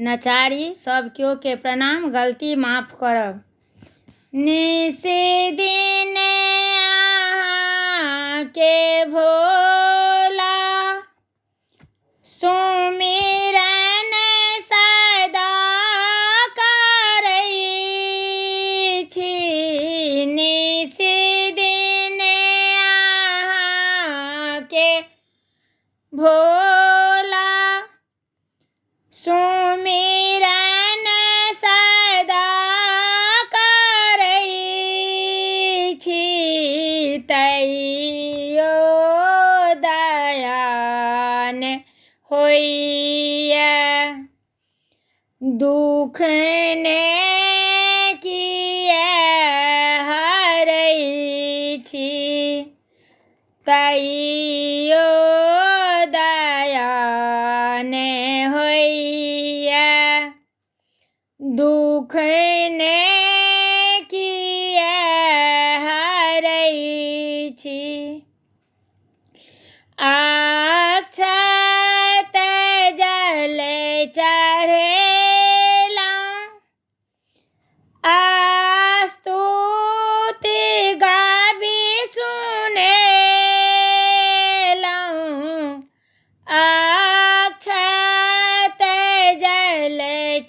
नचारी सब क्यों के प्रणाम, गलती माफ करब। निसी दिन अहाँ के भोला, सुमिरन सदा करै छी। निसी दिन अहाँ के भोला, सुमिरन सदा करै छी। तैयो दया ने होइए, दुख ने किए हरै छी। तैयो दया ने होइए, दुख ने किए हरै छी। अक्षत जल चढ़ेलहुँ, स्तुति गाबी सुनेलहुँ। अक्षत जल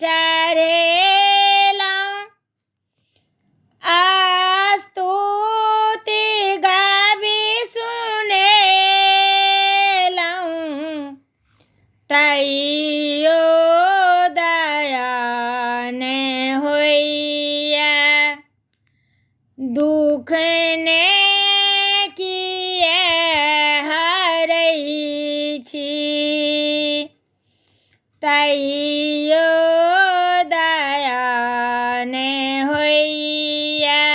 चढ़ेलहुँ, स्तुति गाबी सुनेलहुँ। तैयो दया ने होइए, दुख ने किए हरै छी। तैयो दया ने होइए,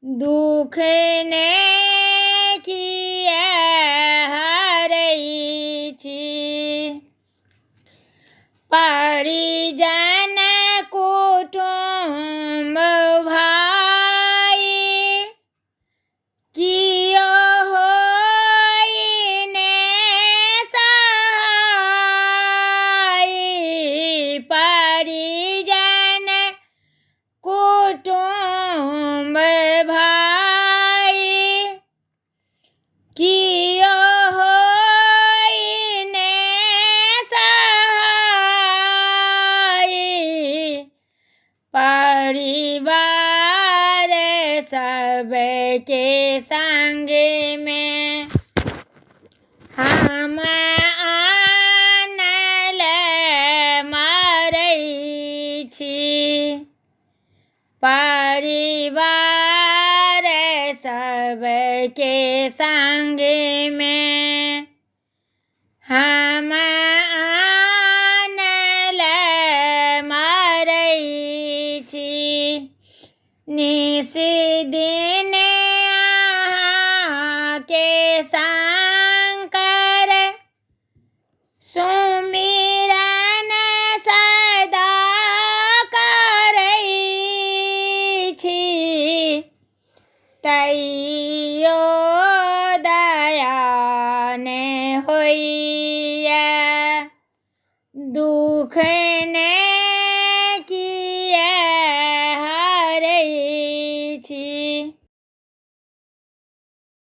दुख ने किए हरै छी। परिजन कुटुम्ब भाई, कियो होइ ने सहाय। परिजन कुटुम्ब भाई, कियो होइ ने सहाय। परिवार सबके संग में हम आनल मारै छी। परिवार सबके संग में हम आनल मारै छी। निसी दिन अहाँ के शंकर, सुमिरन सदा करै छी। तैयो दया ने होइए, दुख